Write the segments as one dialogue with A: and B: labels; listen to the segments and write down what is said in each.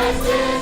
A: Honor,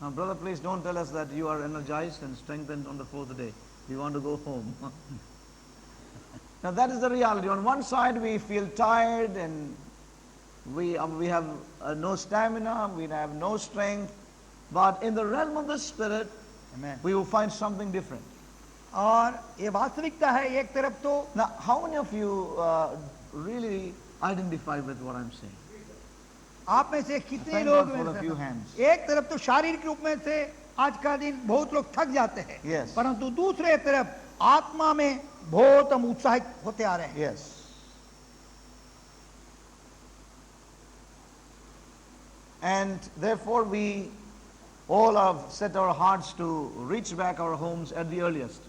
A: Now, brother, please don't tell us that you are energized and strengthened on the fourth day. We want to go home. Now, that is the reality. On one side, we feel tired and we have no stamina, we have no strength. But in the realm of the Spirit,
B: Amen.
A: we will find something different.
B: और ये वास्तविकता है, एक तरफ तो
A: Now, how many of you really identify with what I'm saying?
B: आप में से कितने
A: Thank
B: लोग
A: God for a
B: में
A: few
B: से-
A: hands.
B: एक तरफ तो शारीरिक रूप में से आज का दिन बहुत लोग थक जाते हैं,
A: Yes.
B: परंतु दूसरे तरफ आत्मा में बहुत हम उत्साहित होते आ रहे हैं।
A: Yes. And therefore we all have set our hearts to reach back our homes at the earliest.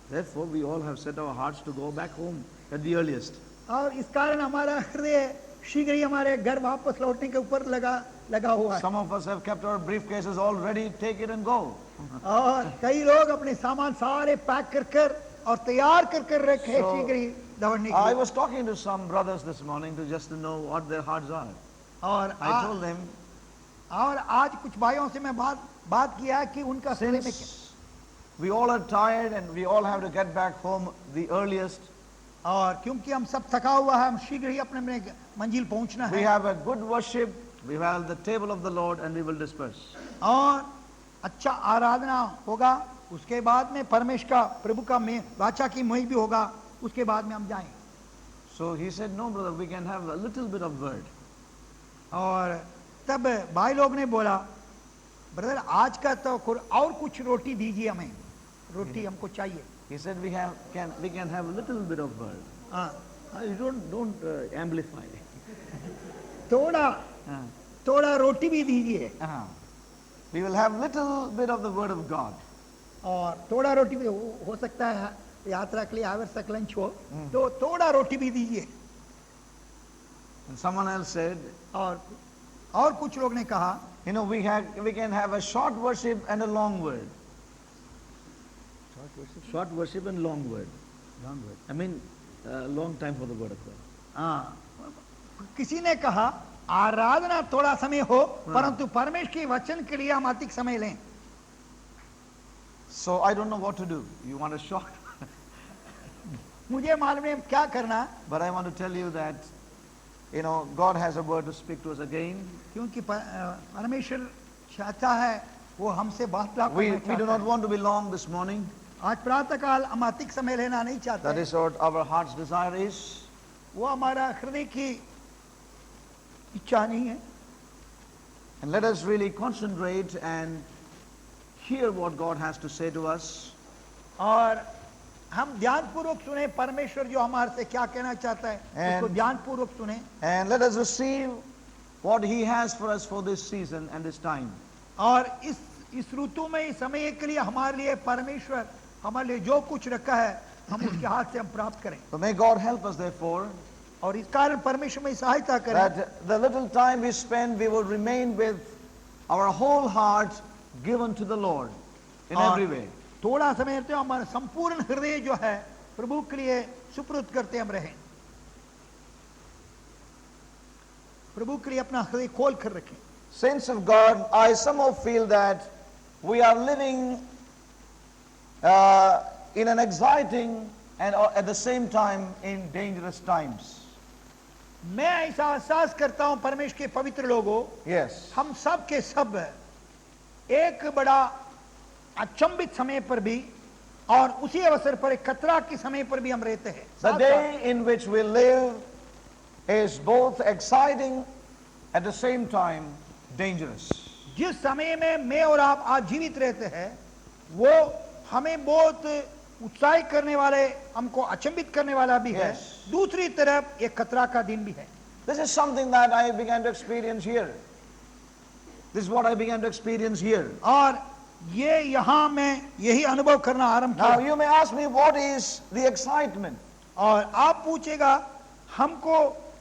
A: Therefore we all have set our hearts to go back home at the earliest.
B: और इस कारण हमारा हृदय शीघ्र ही हमारे घर वापस लौटने के ऊपर लगा हुआ है।
A: Some of us have kept our briefcases all ready, take it and go.
B: और कई लोग अपने सामान सारे पैक कर और तैयार कर रखे हैं
A: So,
B: शीघ्र ही दौड़ने के
A: I
B: लिए।
A: was talking to some brothers this morning just to know what their hearts are.
B: और
A: I told them,
B: और आज कुछ भाइयों से मैं बात किया कि उनका हृदय में क्या,
A: since we all are tired and we all have to get back home the earliest,
B: और क्योंकि हम सब थका हुआ है, हम शीघ्र ही अपने मंजिल पहुंचना
A: we
B: है
A: have a good worship, we have the table of the Lord and we will disperse.
B: और अच्छा आराधना होगा, उसके बाद में परमेश्वर का प्रभु का वाचा की मोहि भी होगा, उसके बाद में हम जाएंगे।
A: So he said, no brother, we can have a little bit of word.
B: और तब भाई लोग ने बोला, ब्रदर आज का तो और कुछ रोटी दीजिए, हमें रोटी हमको चाहिए।
A: He said we can have a little bit of word.
B: हाँ,
A: You don't amplify.
B: थोड़ा रोटी भी दीजिए
A: We will have little bit of the word of God.
B: और थोड़ा रोटी भी हो सकता है यात्रा के लिए आवश्यक लंच हो, तो थोड़ा रोटी भी दीजिए।
A: And someone else said,
B: और कुछ लोग ने कहा,
A: you know, we can have a short worship and a long word. Short worship and long word. I mean, long time for the word of God.
B: हाँ, किसी ने कहा आराधना थोड़ा समय हो, परंतु परमेश्वर के वचन के लिए हम अधिक समय लें।
A: So I don't know what to do. You want a short?
B: मुझे मालूम नहीं क्या करना,
A: But I want to tell you that, you know, God has a word to speak to us again.
B: क्योंकि परमेश्वर चाहता है वो हमसे वार्तालाप
A: We
B: करना
A: do
B: चाहता
A: not
B: है।
A: want to be long this morning.
B: आज प्रातः काल हम अधिक समय लेना नहीं चाहते
A: That
B: हैं।
A: is what our heart's desire is.
B: वो हमारा हृदय की इच्छा नहीं है।
A: And let us really concentrate and hear what God has to say to us.
B: और हम ध्यानपूर्वक सुने परमेश्वर जो हमारे से क्या कहना चाहता है, उसको ध्यानपूर्वक सुने।
A: And let us receive what He has for us for this season and this time.
B: और इस ऋतु में, इस समय के लिए हमारे लिए परमेश्वर हमारे लिए जो कुछ रखा है, हम उसके हाथ से हम प्राप्त करें।
A: So may God help us therefore,
B: और इस कारण परमेश्वर में सहायता करें
A: that the little time we spend, we will remain with our whole heart given to the Lord in every way.
B: थोड़ा समय तो हमारा संपूर्ण हृदय जो है प्रभु के लिए सुपुर्द करते हम रहें, प्रभु के लिए अपना हृदय खोल कर रखें।
A: Saints of God, I somehow feel that we are living in an exciting and at the same time in dangerous times.
B: मैं ऐसा एहसास करता हूं परमेश्वर के पवित्र लोगों,
A: Yes.
B: हम सब के सब एक बड़ा अचंभित समय पर भी और उसी अवसर पर एक खतरा के समय पर भी हम रहते हैं।
A: The
B: साथ-साथ
A: day in which we live is both exciting at the same time dangerous.
B: जिस समय में मैं और आप आज जीवित रहते हैं, वो हमें बहुत उत्साहित करने वाले, हमको अचंभित करने वाला भी है,
A: Yes.
B: दूसरी तरफ एक खतरा का दिन भी है।
A: This is something that I began to experience here. This is what I began to experience here.
B: और ये यहाँ मैं यही अनुभव करना आरंभ
A: Now
B: किया।
A: you may ask me, what is the excitement?
B: और आप पूछेगा हमको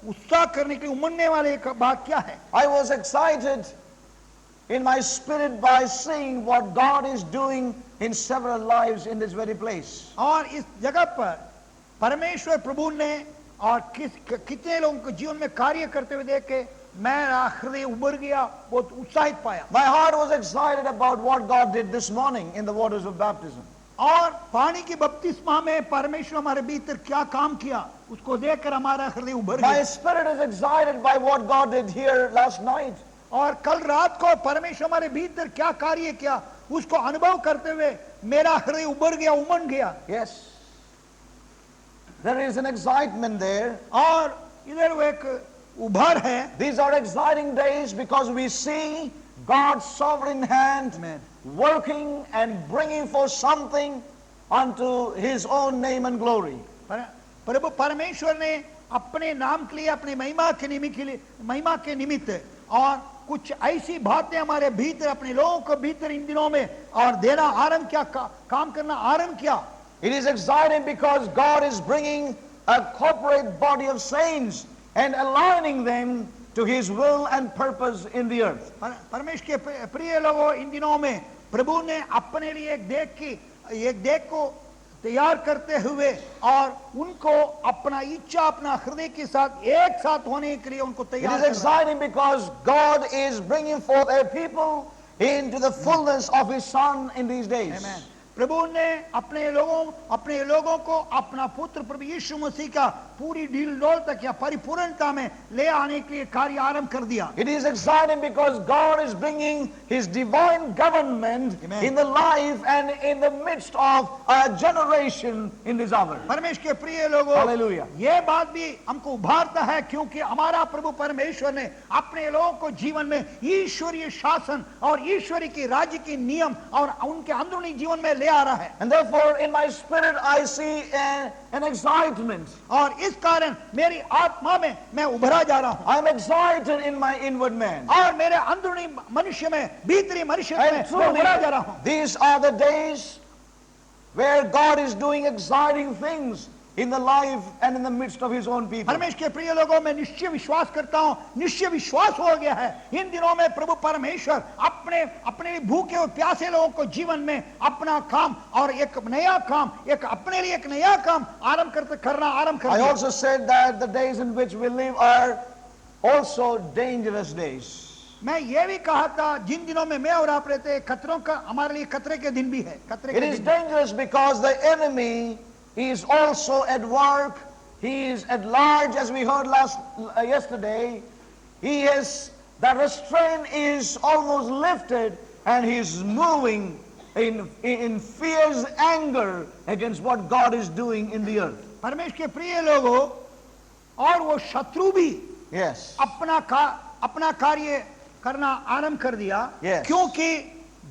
B: उत्साह करने के लिए उमड़ने वाले एक बात क्या है?
A: I was excited in my spirit by seeing what God is doing in several lives in this very place.
B: और इस जगह पर परमेश्वर प्रभु ने और कितने लोगों को जीवन में कार्य करते हुए देख के मेरा हृदय उबर गया, बहुत उत्साहित पाया।
A: My heart was excited about what God did this morning in the waters of baptism.
B: और पानी की बपतिस्मा में परमेश्वर हमारे भीतर क्या काम किया, उसको देखकर हमारा हृदय उभर
A: My
B: गया।
A: spirit is excited by what God did here last night.
B: और कल रात को परमेश्वर हमारे भीतर क्या कार्य किया, उसको अनुभव करते हुए मेरा हृदय उभर गया, उमंग गया।
A: Yes. There is an excitement there.
B: और इधर वो एक उभर है।
A: These are exciting days because we see God's sovereign hand
B: Amen.
A: working and bringing forth something unto His own name and glory.
B: प्रभु परमेश्वर ने अपने नाम के लिए, अपने महिमा के निमित्त और कुछ ऐसी बातें हमारे भीतर, अपने लोगों को भीतर इन दिनों में और देना आरंभ किया, काम करना आरंभ किया।
A: It is exciting because God is bringing a corporate body of saints and aligning them to His will and purpose in the earth.
B: परमेश्वर के प्रिय लोगों, इन दिनों में प्रभु ने अपने लिए एक देश को तैयार करते हुए और उनको अपना इच्छा, अपना हृदय के साथ एक साथ होने के लिए उनको
A: It
B: तैयार
A: is exciting because God is bringing forth a people into the fullness of His Son in these days.
B: Amen. प्रभु ने अपने लोगों को अपना पुत्र प्रभु यीशु मसीह का पूरी ढील डोल तक या परिपूर्णता में ले आने के लिए कार्य आरंभ कर दिया।
A: It is exciting because God is bringing His divine government
B: Amen.
A: in the life and in the midst of a generation in this hour.
B: परमेश्वर के प्रिय लोगों,
A: Hallelujah.
B: ये बात भी हमको उभारता है क्योंकि हमारा प्रभु परमेश्वर ने अपने लोगों को जीवन में ईश्वरीय शासन और ईश्वरी के राज्य के नियम और उनके अंदरूनी जीवन में ले आ रहा है।
A: And therefore in my spirit I see an excitement.
B: और इस कारण मेरी आत्मा में मैं उभरा जा रहा हूँ
A: I am excited in my inward man.
B: और मेरे अंदरूनी मनुष्य में, भीतरी मनुष्य में
A: And
B: मैं
A: truly,
B: उभरा जा रहा हूँ।
A: these are the days where God is doing exciting things in the life and in the midst of His own people.
B: परमेश्वर के प्रिय लोगों, मैं निश्चय विश्वास करता हूँ, निश्चय विश्वास हो गया है इन दिनों में प्रभु परमेश्वर अपने भूखे और प्यासे लोगों को जीवन में अपना काम और एक नया काम, एक अपने लिए एक नया काम करना आरंभ कर
A: I
B: दिया।
A: also said that the days in which we live are also dangerous days.
B: मैं ये भी कहा था, जिन दिनों में मैं और आप रहते हैं, खतरों का हमारे लिए खतरे के दिन भी है। खतरे
A: It
B: के
A: is
B: दिन
A: dangerous because the enemy is also at work. He is at large, as we heard yesterday. The restraint is almost lifted, and he is moving in fierce anger against what God is doing in the earth.
B: परमेश्वर के प्रिय लोगों, और वो शत्रु भी
A: Yes.
B: अपना कार्य करना आरंभ कर दिया।
A: Yes.
B: क्योंकि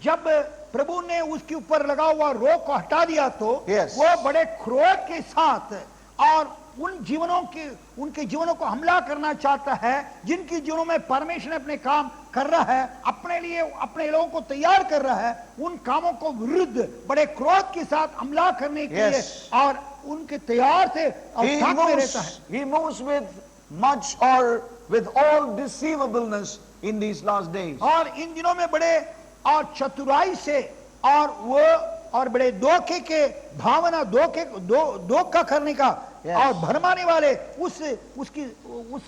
B: जब प्रभु ने उसके ऊपर लगा हुआ रोक को हटा दिया तो
A: Yes.
B: वो बड़े क्रोध के साथ और उनके जीवनों को हमला करना चाहता है, जिनके जीवनों में परमेश्वर ने अपने काम कर रहा है, अपने लिए अपने लोगों को तैयार कर रहा है, उन कामों को विरुद्ध बड़े क्रोध के साथ हमला करने के लिए और उनके तैयार से और ताक में रहता है।
A: He moves with much or with all deceivableness in these last days.
B: और इन दिनों में बड़े और चतुराई से और बड़े धोखे के भावना धोखा करने का और भरमाने वाले उस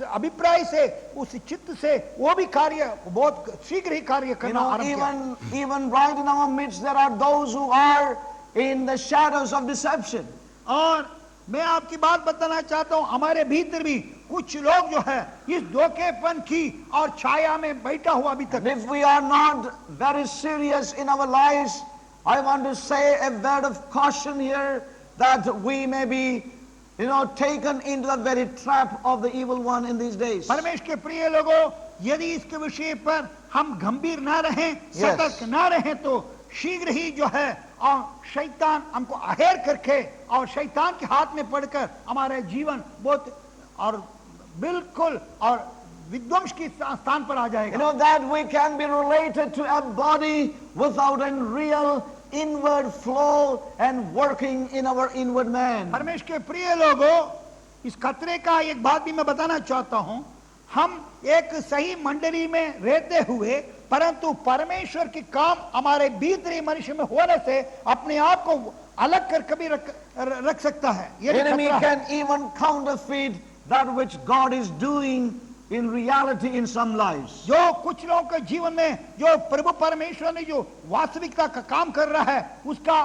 B: अभिप्राय से, उस चित्त से वो भी कार्य बहुत शीघ्र ही कार्य करना आरंभ किया।
A: Even right in our midst there are those who are in the shadows of deception.
B: और मैं आपकी बात बताना चाहता हूं, हमारे भीतर भी कुछ लोग जो है इस धोखेपन की और छाया में बैठा हुआ अभी तक।
A: If we are not very serious in our lives, I want to say a word of caution here that we may be taken into the very trap of the evil one in these days.
B: परमेश्वर के प्रिय लोगों, यदि इसके विषय पर हम गंभीर ना रहें, सतर्क ना रहें तो शीघ्र ही जो है और शैतान हमको अहेर करके और शैतान के हाथ में पड़कर हमारा जीवन बहुत और बिल्कुल और विध्वंस के स्थान पर आ जाएगा।
A: That we can be related to a body without a real inward flow and working in our inward man.
B: परमेश्वर के प्रिय लोगों, इस खतरे का एक बात भी मैं बताना चाहता हूं, हम एक सही मंडली में रहते हुए परंतु परमेश्वर की काम हमारे भीतरी मनुष्य में होने से अपने आप को अलग कर कभी रख सकता है।
A: Enemy can even counterfeit that which God is doing in reality in some lives.
B: जो कुछ लोगों के जीवन में जो प्रभु परमेश्वर ने जो वास्तविकता का काम कर रहा है उसका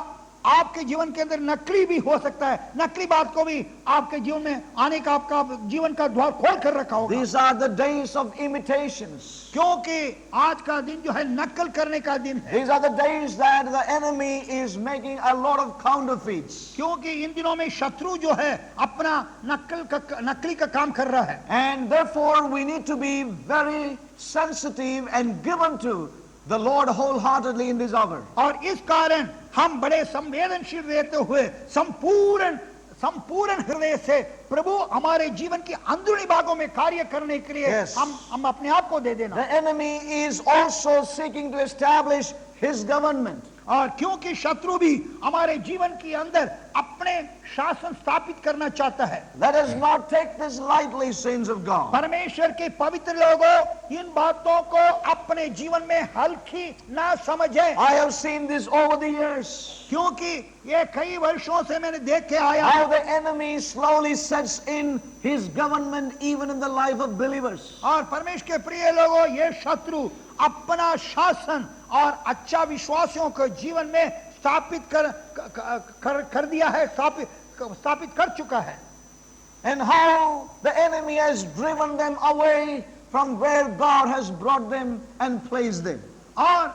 B: आपके जीवन के अंदर नकली भी हो सकता है, नकली बात को भी आपके जीवन में आने का आपका जीवन का द्वार खोल कर रखा होगा।
A: These are the days of imitations.
B: क्योंकि आज का दिन जो है नकल करने का दिन है।
A: These are the days that the enemy is making a lot of counterfeits.
B: क्योंकि इन दिनों में शत्रु जो है अपना नकली का काम कर रहा है।
A: And therefore we need to be very sensitive and given to the Lord wholeheartedly in this hour.
B: और इस कारण हम बड़े संवेदनशील रहते हुए संपूर्ण हृदय से प्रभु हमारे जीवन की अंदरूनी भागों में कार्य करने के लिए
A: Yes.
B: हम अपने आप को दे देना।
A: The enemy is also seeking to establish his government.
B: और क्योंकि शत्रु भी हमारे जीवन के अंदर अपने शासन स्थापित करना चाहता है।
A: Let us not take this lightly, saints of God.
B: परमेश्वर के पवित्र लोगों इन बातों को अपने जीवन में हल्की ना समझें।
A: I have seen this over the years.
B: क्योंकि ये कई वर्षों से मैंने देख के आया
A: How the enemy slowly sets in his government even in the life of believers.
B: और परमेश्वर के प्रिय लोगों ये शत्रु अपना शासन और अच्छा विश्वासियों के जीवन में स्थापित कर दिया है, स्थापित कर चुका है।
A: And how the enemy has driven them away from where God has brought them and placed them.
B: और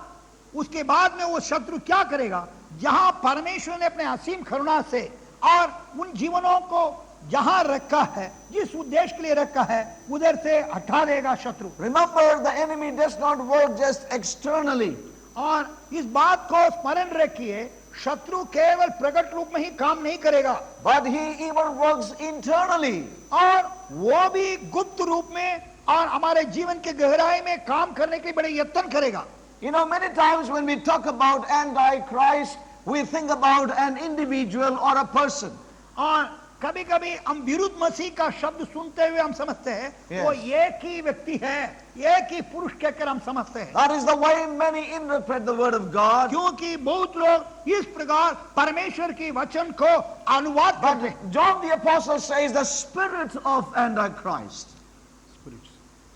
B: उसके बाद में वो शत्रु क्या करेगा, जहां परमेश्वर ने अपने असीम करुणा से और उन जीवनों को जहां रखा है, जिस उद्देश्य के लिए रखा है, उधर से हटा देगा शत्रु।
A: Remember, the enemy does not work just externally.
B: और इस बात को स्मरण रखिए, शत्रु केवल प्रकट रूप में ही काम नहीं करेगा,
A: But he even works internally.
B: और वो भी गुप्त रूप में और हमारे जीवन के गहराई में काम करने के लिए बड़े यत्न करेगा।
A: You know, many times when we talk about Antichrist, we think about an individual or a person.
B: और कभी कभी हम विरुद्ध मसीह का शब्द सुनते हुए हम समझते हैं
A: Yes.
B: वो एक ही व्यक्ति है, एक ही पुरुष कहकर हम समझते हैं।
A: That is the way many interpret the word of God.
B: क्योंकि बहुत लोग इस प्रकार परमेश्वर की वचन को अनुवाद करते हैं।
A: But John the Apostle says the spirit of Antichrist.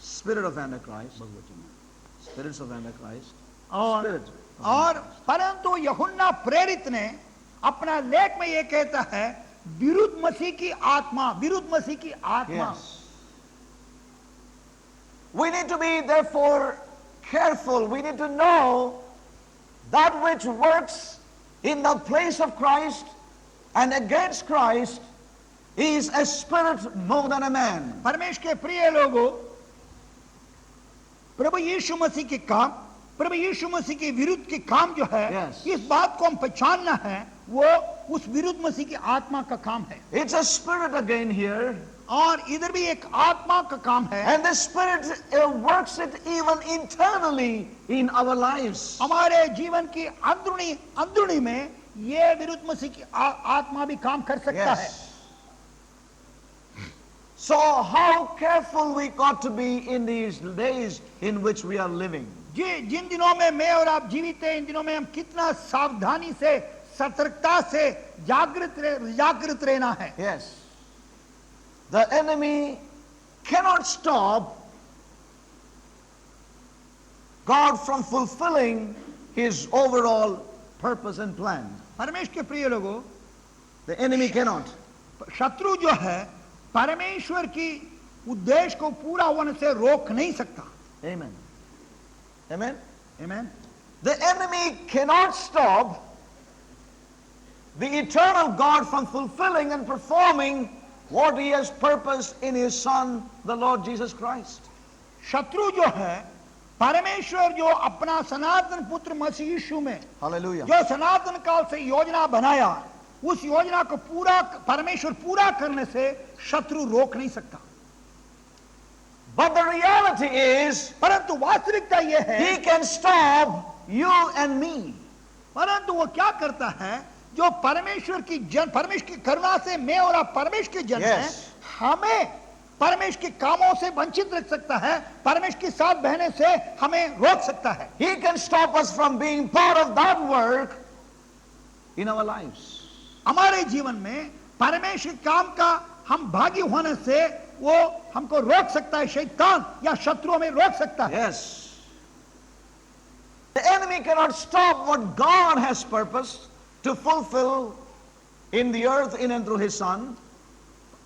A: Spirit of Antichrist. Spirits of Antichrist. Spirit.
B: और परंतु यूहन्ना प्रेरित ने अपना लेख में ये कहता है विरुद्ध मसीह की आत्मा, विरुद्ध मसीह की आत्मा।
A: Yes. We need to be therefore careful. We need to know that which works in the place of Christ and against Christ is a spirit more than a man.
B: परमेश्वर के प्रिय लोगों, प्रभु यीशु मसीह के काम, प्रभु यीशु मसीह के विरुद्ध के काम जो है,
A: Yes.
B: इस बात को हम पहचानना है, वो उस विरुद्ध मसीह की आत्मा का काम है।
A: It's a spirit again here.
B: और इधर भी एक आत्मा का काम है।
A: And the spirit works it even internally in our lives.
B: हमारे जीवन की अंदरूनी में ये विरुद्ध मसीह की आत्मा भी काम कर सकता है।
A: Yes. So how careful we got to be in these days in which we are living.
B: जिन दिनों में मैं और आप जीवित हैं, इन दिनों में हम कितना सावधानी से, सतर्कता से जागृत रहना है।
A: Yes. The enemy cannot stop God from fulfilling his overall purpose and plan.
B: परमेश्वर के प्रिय लोगों,
A: The enemy cannot.
B: शत्रु जो है परमेश्वर की उद्देश्य को पूरा होने से रोक नहीं सकता।
A: Amen. Amen.
B: आमीन।
A: The enemy cannot stop the eternal God from fulfilling and performing what he has purposed in his son, the Lord Jesus Christ.
B: शत्रु जो है परमेश्वर जो अपना सनातन पुत्र मसीह यीशु में
A: Hallelujah.
B: जो सनातन काल से योजना बनाया, उस योजना को परमेश्वर पूरा करने से शत्रु रोक नहीं सकता।
A: But the reality is,
B: परंतु वास्तविकता यह है,
A: he can stop you and me.
B: परंतु वो क्या करता है, जो परमेश्वर की करुणा से मैं और आप परमेश्वर के जन हैं,
A: Yes.
B: हमें परमेश्वर के कामों से वंचित रख सकता है, परमेश्वर के साथ बहने से हमें रोक सकता है।
A: He can stop us from being part of that work in our lives.
B: हमारे जीवन में परमेश्वर काम का हम भागी होने से वो हमको रोक सकता है, शैतान या शत्रु हमें रोक सकता है।
A: Yes. The enemy cannot stop what God has purposed to fulfill in the earth in and through his son.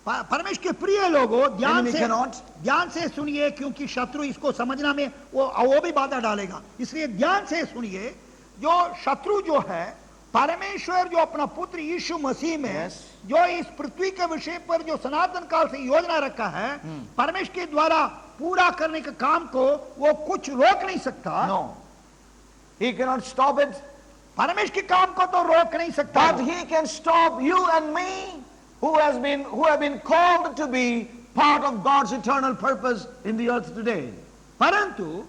B: परमेश्वर के प्रिय लोगों,
A: Enemy cannot.
B: ध्यान से सुनिए, क्योंकि शत्रु इसको समझना में वो भी बाधा डालेगा, इसलिए ध्यान से सुनिए। जो शत्रु जो है, परमेश्वर जो अपना पुत्र यीशु मसीह में
A: Yes.
B: जो इस पृथ्वी के विषय पर जो सनातन काल से योजना रखा है, परमेश्वर के द्वारा पूरा करने के काम को वो कुछ रोक नहीं सकता।
A: No. He cannot stop it.
B: परमेश्वर के काम को तो रोक नहीं सकता,
A: But he can stop you and me who have been called to be part of God's eternal purpose in the earth today.
B: परंतु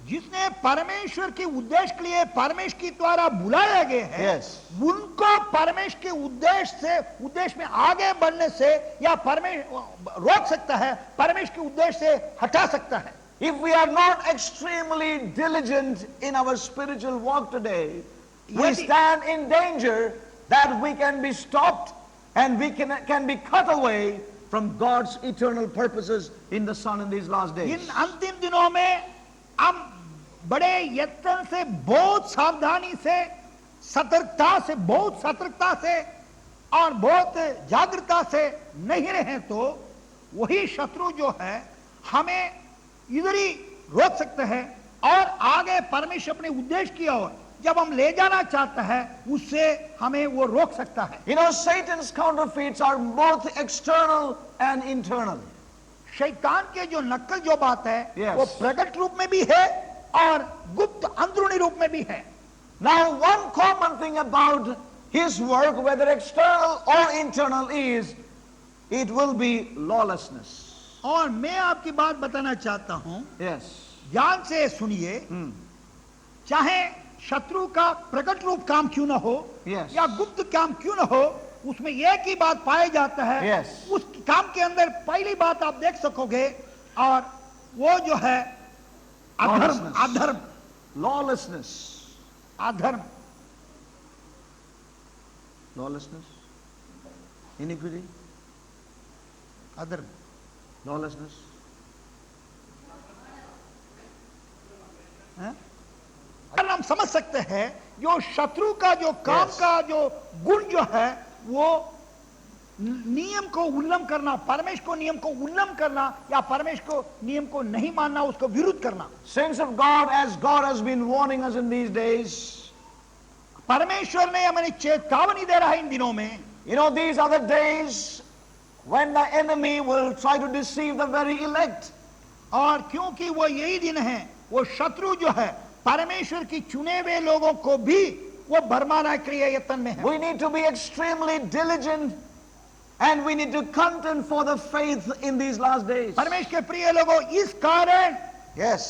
B: जिसने परमेश्वर के उद्देश्य के लिए परमेश्वर के द्वारा बुलाया गया है,
A: Yes.
B: उनको परमेश्वर के उद्देश्य में आगे बढ़ने से या परमेश्वर रोक सकता है, परमेश्वर के उद्देश्य से हटा सकता है।
A: If we are not extremely diligent in our spiritual walk today, we
B: Yet-
A: stand in danger that we can be stopped and we can be cut away from God's eternal purposes in the Son in these last days.
B: इन अंतिम दिनों में हम बड़े यत्न से, बहुत सावधानी से, बहुत सतर्कता से और बहुत जागरूकता से नहीं रहे तो वही शत्रु जो है हमें इधर ही रोक सकते हैं और आगे परमेश्वर अपने उद्देश्य की ओर जब हम ले जाना चाहता है उससे हमें वो रोक सकता है।
A: You know, Satan's counterfeits are both external and internal.
B: शैतान के जो नकल जो बात है
A: Yes.
B: वो प्रकट रूप में भी है और गुप्त अंदरूनी रूप में भी है।
A: Now, one common thing about his work, whether external or internal, is it will be lawlessness.
B: और मैं आपकी बात बताना चाहता हूं,
A: Yes.
B: ध्यान से सुनिए। चाहे शत्रु का प्रकट रूप काम क्यों ना हो
A: Yes.
B: या गुप्त काम क्यों ना हो, उसमें एक ही बात पाया जाता है।
A: Yes.
B: उस काम के अंदर पहली बात आप देख सकोगे और वो जो है अधर्म,
A: Lawlessness.
B: अधर्म,
A: Lawlessness.
B: अधर्म,
A: Lawlessness. Iniquity.
B: अधर्म।
A: Lawlessness.
B: अगर हम समझ सकते हैं जो शत्रु का जो काम
A: Yes.
B: का जो गुण जो है वो नियम को उल्लंघन करना, परमेश्वर को नियम को उल्लंघन करना या परमेश्वर को नियम को नहीं मानना, उसको विरुद्ध करना।
A: Saints of God, as God has been warning us in these days,
B: परमेश्वर ने हमें चेतावनी दे रहा है इन दिनों में।
A: you know, these are the days when the enemy will try to deceive the very elect.
B: और क्योंकि वो यही दिन है, वो शत्रु जो है परमेश्वर की चुने हुए लोगों को भी वो भरमाना के लिए यत्न में है।
A: We need to be extremely diligent and we need to contend for the faith in these last days.
B: परमेश्वर के प्रिय लोगों, इस कारण
A: Yes.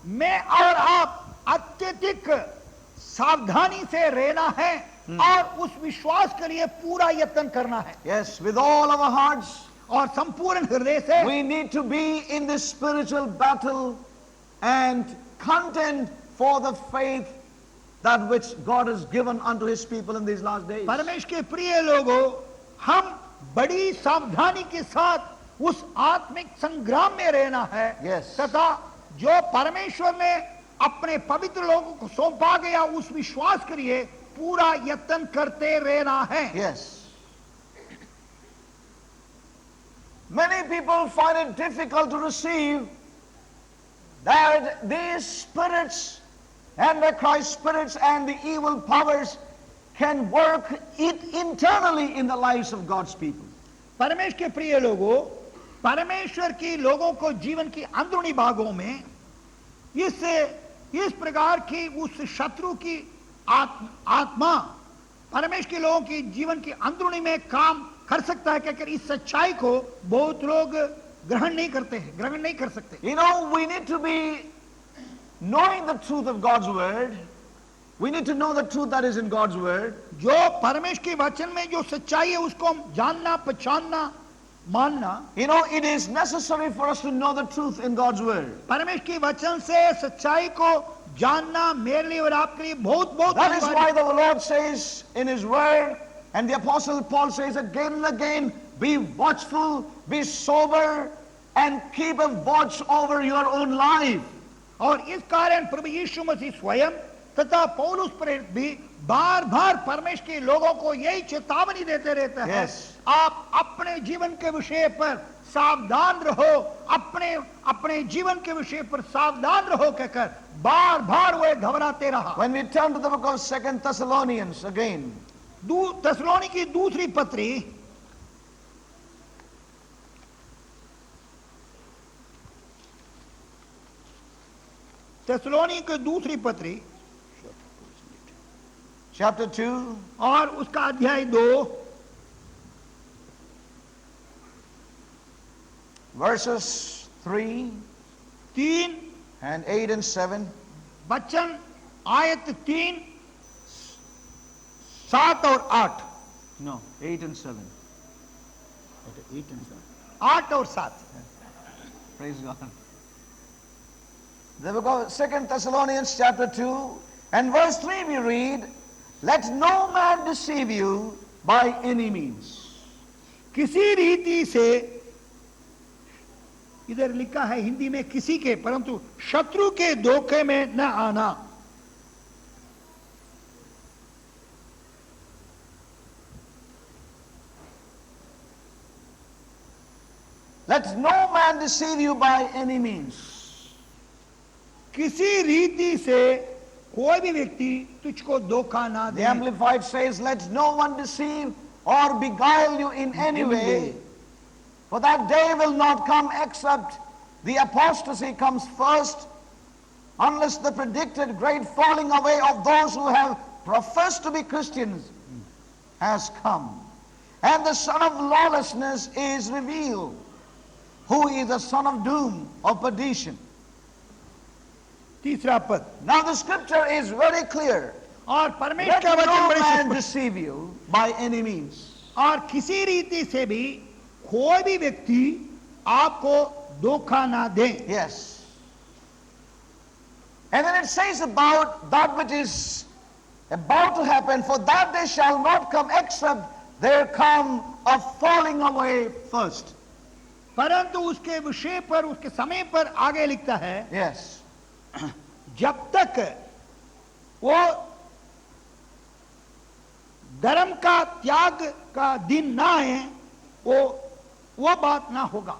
B: मैं और आप अत्यधिक सावधानी से रहना है और उस विश्वास के लिए पूरा यत्न करना है
A: Yes, with all our hearts,
B: और संपूर्ण हृदय से
A: we need to be in this spiritual battle and contend for the faith that which God has given unto his people in these last days.
B: परमेश्वर के प्रिय लोगों, हम बड़ी सावधानी के साथ उस आत्मिक संग्राम में रहना है।
A: Yes.
B: तथा जो परमेश्वर ने अपने पवित्र लोगों को सौंपा गया उस विश्वास के लिए पूरा यत्न करते रहना है।
A: Yes. Many people find it difficult to receive that these spirits and the Christ spirits and the evil powers can work it internally in the lives of God's people.
B: परमेश्वर के प्रिय लोगों, परमेश्वर की लोगों को जीवन की अंदरूनी भागों में इस प्रकार की उस शत्रु की आत्मा परमेश्वर के लोगों की जीवन की अंदरूनी में काम कर सकता है। क्या इस सच्चाई को बहुत लोग ग्रहण नहीं करते हैं, ग्रहण नहीं कर सकते।
A: You know, we need to be knowing the truth of God's word. We need to know the truth that is in God's word.
B: जो परमेश्वर के वचन में जो सच्चाई है उसको हम जानना, पहचानना, मानना।
A: You know, it is necessary for us to know the truth in God's word.
B: परमेश्वर के वचन से सच्चाई को जानना मेरे लिए और आपके लिए बहुत बहुत
A: That is
B: अनिवार्य
A: why the Lord says in his word, and the apostle Paul says again and again, be watchful, be sober, and keep a watch over your own life.
B: और इस कारण प्रभु यीशु मसीह स्वयं तथा पौलुस प्रेरित भी बार बार परमेश्वर के लोगों को यही चेतावनी देते रहते हैं।
A: Yes.
B: आप अपने जीवन के विषय पर सावधान रहो, अपने जीवन के विषय पर सावधान रहो कहकर बार बार वे घबराते रहा।
A: When we turn to the book of 2 Thessalonians again,
B: थेसलोनी की दूसरी पत्री थेसलोनी की दूसरी पत्री
A: chapter 2,
B: और उसका अध्याय 2
A: verses 3 and 8 and 7.
B: वचन आयत 3, 7 और 8।
A: No, 8 and 7.
B: 8 और 7।
A: Praise God. The book of 2 Thessalonians chapter 2 and verse 3 we read, let no man deceive you by any means.
B: किसी रीति से, इधर लिखा है हिंदी में किसी के, परंतु शत्रु के धोखे में न आना।
A: Let no man deceive you by any means.
B: किसी रीति से कोई भी व्यक्ति तुझको धोखा ना
A: The
B: they.
A: Amplified says, let no one deceive or beguile you in any way. For that day will not come except the apostasy comes first, unless the predicted great falling away of those who have professed to be Christians has come. And the son of lawlessness is revealed, who is the son of doom, of perdition.
B: तीसरा पद,
A: Now the scripture is very clear.
B: और परमेश्वर
A: Let
B: का वचन
A: no
B: बड़े
A: man
B: स्पष्ट,
A: deceive you by any means.
B: और किसी रीति से भी कोई भी व्यक्ति आपको धोखा ना दे।
A: Yes. And then it says about that which is about to happen, for that day shall not come except there come a falling away first.
B: परंतु उसके विषय पर, उसके समय पर आगे लिखता है,
A: Yes.
B: जब तक वो धर्म का त्याग का दिन ना आए वो बात ना होगा।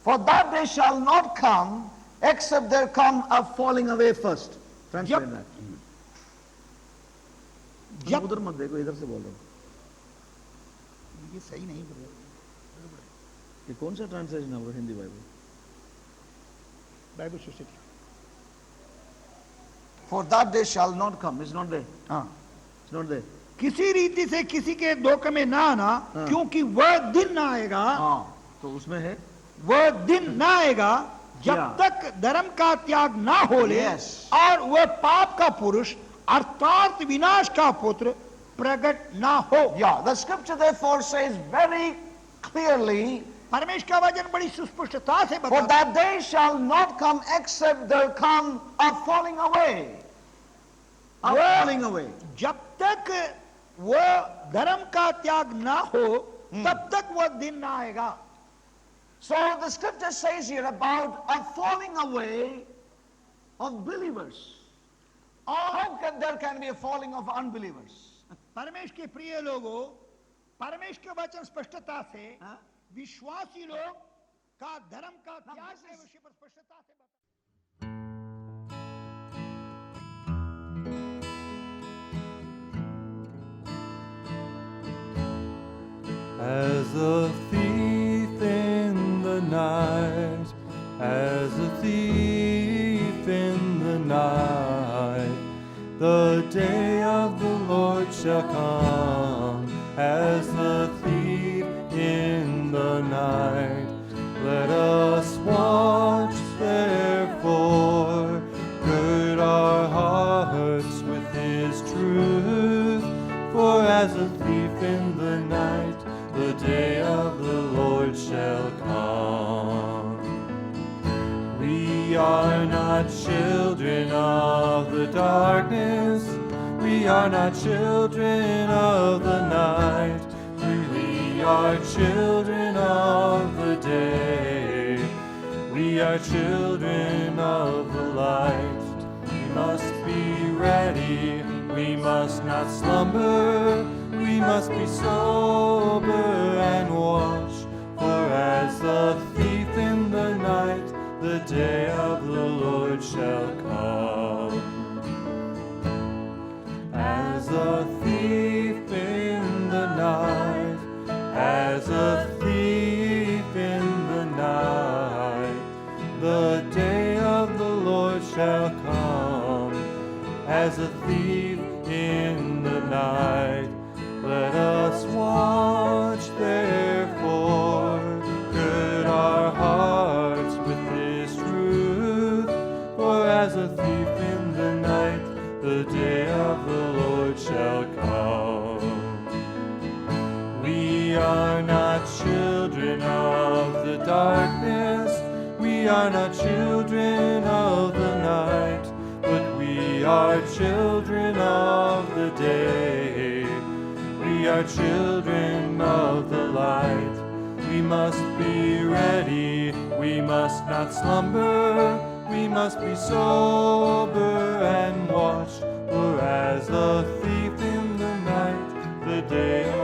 A: For that day shall not come except there come a falling away first. Translate
B: Yep.
A: that.
B: जब
A: उधर मत देखो, इधर से बोल रहा हूं।
B: ये सही नहीं बोल रहा।
A: ये कौन सा ट्रांसलेशन है वो Hindi Bible?
B: Bible society.
A: For that day shall not come. It's not there.
B: हाँ,
A: It's not there.
B: किसी रीति से किसी के धोखे में ना आना,
A: हाँ।
B: क्योंकि वह दिन ना आएगा,
A: हाँ, तो उसमें है
B: वह दिन ना आएगा जब
A: Yeah.
B: तक धर्म का त्याग ना हो ले,
A: Yes.
B: और वह पाप का पुरुष अर्थात विनाश का पुत्र प्रकट ना हो।
A: Yeah, the scripture therefore says very clearly,
B: परमेश्वर का वचन बड़ी सुस्पष्टता से
A: for
B: बताता
A: that day shall not come except there come a falling away. A
B: Well-
A: falling away.
B: जब तक वह धर्म का त्याग ना हो तब तक वह दिन ना आएगा।
A: So the scripture says here about a falling away of believers. How can there can be a falling of unbelievers?
B: परमेश्वर के प्रिय लोगों, परमेश्वर के वचन स्पष्टता से
A: हाँ?
B: विश्वासी लोग का धर्म का त्याग के विषय पर स्पष्टता से बताता।
C: As a thief in the night, as a thief in the night, the day of the Lord shall come, as the thief in the night. Let us watch therefore, gird our hearts with His truth, for as a thief in the night, the day of the Lord shall come. We are not children of the darkness, we are not children of the night, we are children of the day. We are children of the light. We must be ready. We must not slumber. We must be sober and watch. For as a thief in the night, the day of the Lord shall come. As a thief in the night, as a thief in the night, the day of the Lord shall come. As a thief in the night, let us watch therefore, gird our hearts with this truth. For as a thief in the night, the day of the Lord shall come. We are not children of the darkness, we are not children of the night, but we are children of the day. We are children of the light. We must be ready, we must not slumber, we must be sober and watch. For as a thief in the night, the day